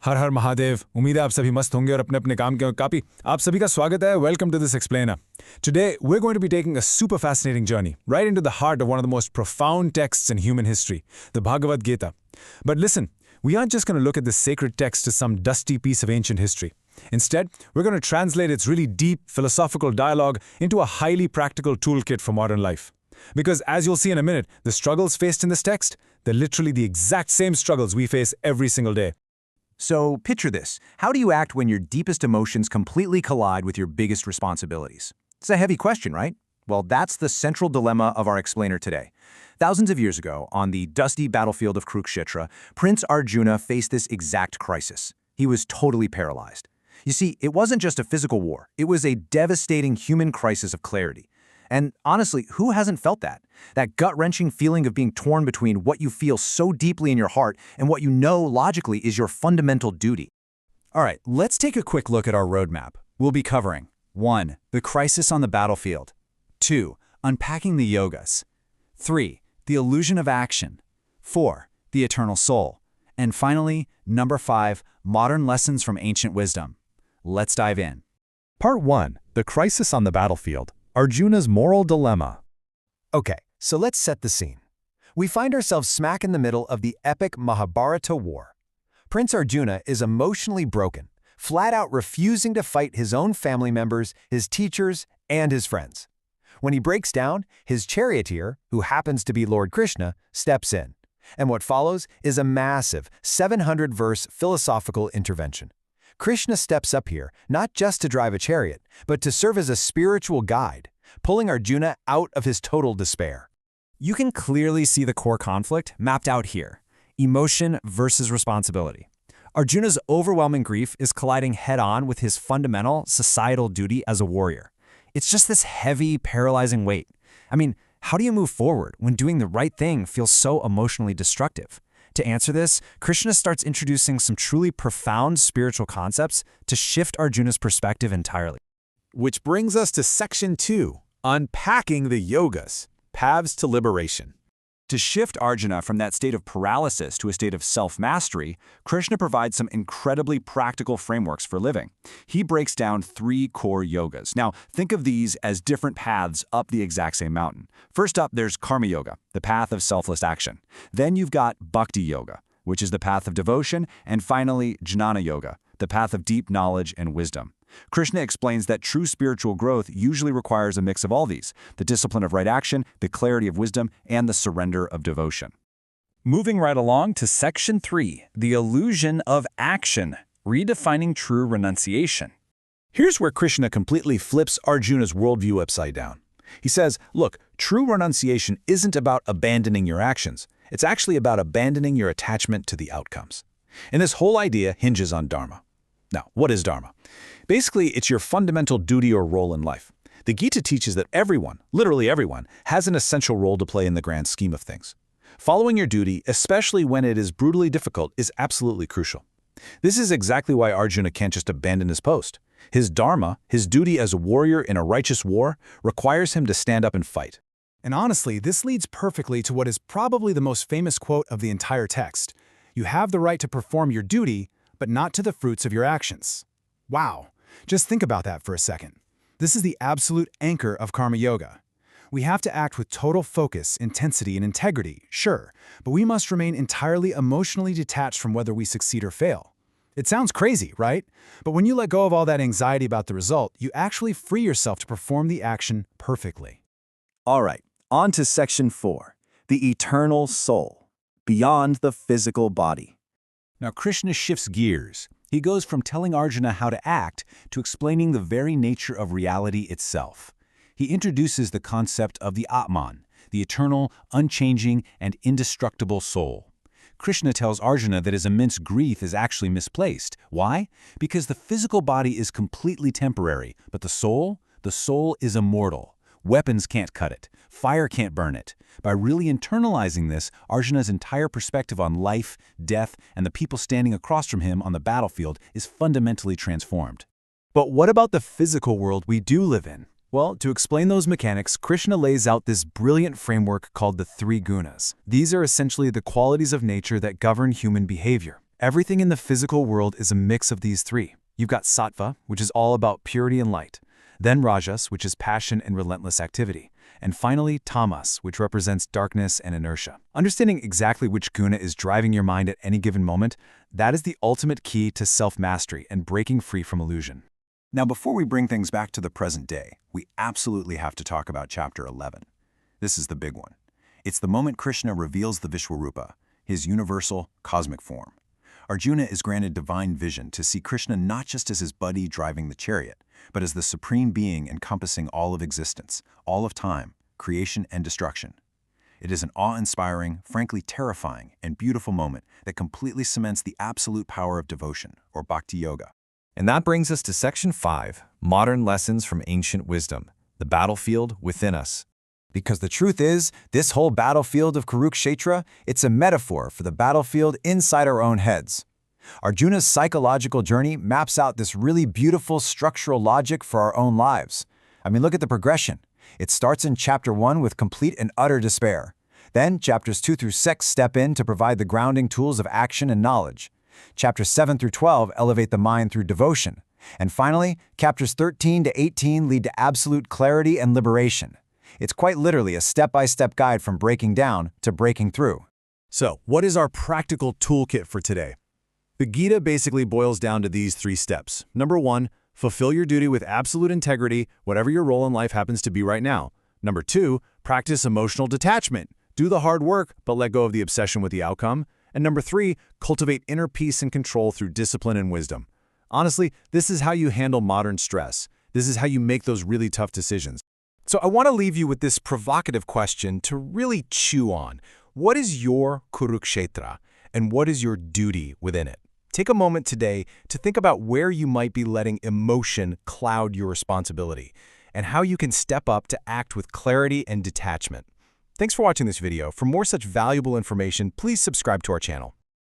हर हर महादेव। उम्मीद है आप सभी मस्त होंगे और अपने अपने काम के कापी। आप सभी का स्वागत है। Welcome to this explainer. Today we're going to be taking a super fascinating journey right into the heart of one of the most profound texts in human history, the Bhagavad Gita. But listen, we aren't just going to look at this sacred text as some dusty piece of ancient history. Instead, we're going to translate its really deep philosophical dialogue into a highly practical toolkit for modern life. Because as you'll see in a minute, the struggles faced in this text, they're literally the exact same struggles we face every single day. So picture this. How do you act when your deepest emotions completely collide with your biggest responsibilities? It's a heavy question, right? Well, that's the central dilemma of our explainer today. Thousands of years ago, on the dusty battlefield of Kurukshetra, Prince Arjuna faced this exact crisis. He was totally paralyzed. You see, it wasn't just a physical war. It was a devastating human crisis of clarity. And honestly, who hasn't felt that? That gut-wrenching feeling of being torn between what you feel so deeply in your heart and what you know logically is your fundamental duty. All right, let's take a quick look at our roadmap. We'll be covering 1. The crisis on the battlefield. 2. Unpacking the yogas. 3. The illusion of action. 4. The eternal soul. And finally, number 5, modern lessons from ancient wisdom. Let's dive in. Part 1. The Crisis on the Battlefield. Arjuna's Moral Dilemma. Okay, so let's set the scene. We find ourselves smack in the middle of the epic Mahabharata war. Prince Arjuna is emotionally broken, flat out refusing to fight his own family members, his teachers, and his friends. When he breaks down, his charioteer, who happens to be Lord Krishna, steps in. And what follows is a massive 700-verse philosophical intervention. Krishna steps up here not just to drive a chariot, but to serve as a spiritual guide, pulling Arjuna out of his total despair. You can clearly see the core conflict mapped out here: emotion versus responsibility. Arjuna's overwhelming grief is colliding head-on with his fundamental societal duty as a warrior. It's just this heavy, paralyzing weight. I mean, how do you move forward when doing the right thing feels so emotionally destructive? To answer this, Krishna starts introducing some truly profound spiritual concepts to shift Arjuna's perspective entirely. Which brings us to Section 2, Unpacking the Yogas, Paths to Liberation. To shift Arjuna from that state of paralysis to a state of self-mastery, Krishna provides some incredibly practical frameworks for living. He breaks down 3 core yogas. Now, think of these as different paths up the exact same mountain. First up, there's Karma Yoga, the path of selfless action. Then you've got Bhakti Yoga, which is the path of devotion, and finally, Jnana Yoga, the path of deep knowledge and wisdom. Krishna explains that true spiritual growth usually requires a mix of all these: the discipline of right action, the clarity of wisdom, and the surrender of devotion. Moving right along to Section 3, the illusion of action, redefining true renunciation. Here's where Krishna completely flips Arjuna's worldview upside down. He says, look, true renunciation isn't about abandoning your actions. It's actually about abandoning your attachment to the outcomes. And this whole idea hinges on Dharma. Now, what is Dharma? Basically, it's your fundamental duty or role in life. The Gita teaches that everyone, literally everyone, has an essential role to play in the grand scheme of things. Following your duty, especially when it is brutally difficult, is absolutely crucial. This is exactly why Arjuna can't just abandon his post. His dharma, his duty as a warrior in a righteous war, requires him to stand up and fight. And honestly, this leads perfectly to what is probably the most famous quote of the entire text. You have the right to perform your duty, but not to the fruits of your actions. Wow. Just think about that for a second. This is the absolute anchor of Karma Yoga. We have to act with total focus, intensity, and integrity, sure, but we must remain entirely emotionally detached from whether we succeed or fail. It sounds crazy, right? But when you let go of all that anxiety about the result, you actually free yourself to perform the action perfectly. All right, on to Section 4, the eternal soul, beyond the physical body. Now, Krishna shifts gears. He goes from telling Arjuna how to act to explaining the very nature of reality itself. He introduces the concept of the Atman, the eternal, unchanging, and indestructible soul. Krishna tells Arjuna that his immense grief is actually misplaced. Why? Because the physical body is completely temporary, but the soul is immortal. Weapons can't cut it. Fire can't burn it. By really internalizing this, Arjuna's entire perspective on life, death, and the people standing across from him on the battlefield is fundamentally transformed. But what about the physical world we do live in? Well, to explain those mechanics, Krishna lays out this brilliant framework called the 3 gunas. These are essentially the qualities of nature that govern human behavior. Everything in the physical world is a mix of these three. You've got sattva, which is all about purity and light. Then rajas, which is passion and relentless activity. And finally, tamas, which represents darkness and inertia. Understanding exactly which guna is driving your mind at any given moment, that is the ultimate key to self-mastery and breaking free from illusion. Now, before we bring things back to the present day, we absolutely have to talk about Chapter 11. This is the big one. It's the moment Krishna reveals the Vishwarupa, his universal, cosmic form. Arjuna is granted divine vision to see Krishna not just as his buddy driving the chariot, but as the supreme being encompassing all of existence, all of time, creation and destruction. It is an awe-inspiring, frankly terrifying, and beautiful moment that completely cements the absolute power of devotion, or bhakti yoga. And that brings us to Section 5, Modern Lessons from Ancient Wisdom, the battlefield within us. Because the truth is, this whole battlefield of Kurukshetra, it's a metaphor for the battlefield inside our own heads. Arjuna's psychological journey maps out this really beautiful structural logic for our own lives. I mean, look at the progression. It starts in Chapter 1 with complete and utter despair. Then, Chapters 2 through 6 step in to provide the grounding tools of action and knowledge. Chapters 7 through 12 elevate the mind through devotion. And finally, Chapters 13 to 18 lead to absolute clarity and liberation. It's quite literally a step-by-step guide from breaking down to breaking through. So, what is our practical toolkit for today? The Gita basically boils down to these 3 steps. Number 1, fulfill your duty with absolute integrity, whatever your role in life happens to be right now. Number 2, practice emotional detachment. Do the hard work, but let go of the obsession with the outcome. And number 3, cultivate inner peace and control through discipline and wisdom. Honestly, this is how you handle modern stress. This is how you make those really tough decisions. So I want to leave you with this provocative question to really chew on. What is your Kurukshetra, and what is your duty within it? Take a moment today to think about where you might be letting emotion cloud your responsibility, and how you can step up to act with clarity and detachment. Thanks for watching this video. For more such valuable information, please subscribe to our channel.